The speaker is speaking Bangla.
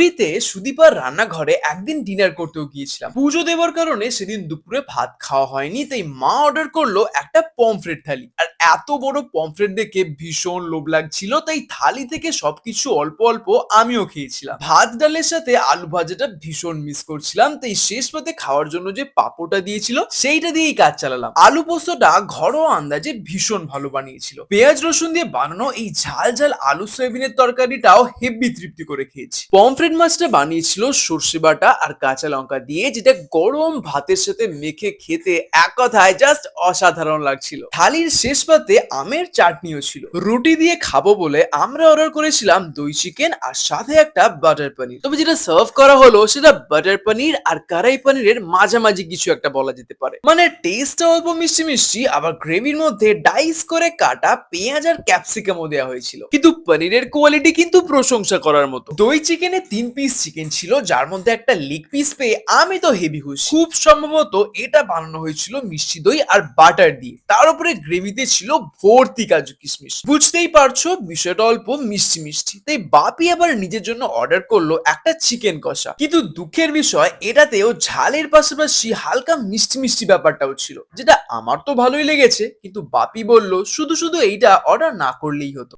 পুরীতে সুদীপার রান্নাঘরে একদিন ডিনার করতেও গিয়েছিলাম। পুজো দেওয়ার কারণে সেদিন দুপুরে ভাত খাওয়া হয়নি, তাই মা অর্ডার করলো একটা পমফ্রেট থালি। আর এত বড় পমফ্রেট দেখে ভীষণ লোভ লাগছিল, তাই থালি থেকে সবকিছু অল্প অল্প আমিও খেয়েছিলাম। ভাত ডালের সাথে আলু ভাজাটা ভীষণ মিস করছিলাম, তাই শেষ পাতে খাওয়ার জন্য যে পাঁপড়টা দিয়েছিল সেইটা দিয়েই কাজ চালালাম। আলু পোস্তটা ঘরোয়া আন্দাজে ভীষণ ভালো বানিয়েছিল। পেঁয়াজ রসুন দিয়ে বানানো এই ঝাল ঝাল আলু সয়াবিনের তরকারিটাও হেব্বি তৃপ্তি করে খেয়েছি। পমফ্রেট মাছটা বানিয়েছিল সর্ষে বাটা আর কাঁচা লঙ্কা দিয়ে, যেটা গরম ভাতের সাথে মেখে খেতে এক কথায় জাস্ট অসাধারণ লাগছিল। থালির শেষ পাতে আমের চাটনিও ছিল। রুটি দিয়ে খাবো বলে আমরা অর্ডার করেছিলাম দই চিকেন আর সাথে একটা বাটার পনির। তবে যেটা সার্ভ করা হলো সেটা বাটার পনির আর কড়াই পনিরের মাঝামাঝি কিছু একটা বলা যেতে পারে। মানে টেস্টটা অল্প মিষ্টি মিষ্টি, আবার গ্রেভির মধ্যে ডাইস করে কাটা পেঁয়াজ আর ক্যাপসিকামও দেওয়া হয়েছিল। কিন্তু পনিরের কোয়ালিটি কিন্তু প্রশংসা করার মতো। দই চিকেনে 3 পিস চিকেন ছিল, যার মধ্যে একটা লেগ পিস পেয়ে আমি তো হেভি খুশি। খুব সম্ভবত এটা বানানো হয়েছিল মিষ্টি দই আর বাটার দিয়ে, তার উপরে গ্রেভিতে ছিল ভর্তি কাজু কিশমিশ। বুঝতেই পারছো বিষয়টা অল্প মিষ্টি মিষ্টি, তাই বাপি আবার নিজের জন্য অর্ডার করলো একটা চিকেন কষা। কিন্তু দুঃখের বিষয় এটাতেও ঝালের পাশাপাশি হালকা মিষ্টি মিষ্টি ব্যাপারটাও ছিল, যেটা আমার তো ভালোই লেগেছে, কিন্তু বাপি বলল শুধু শুধু এইটা অর্ডার না করলেই হতো।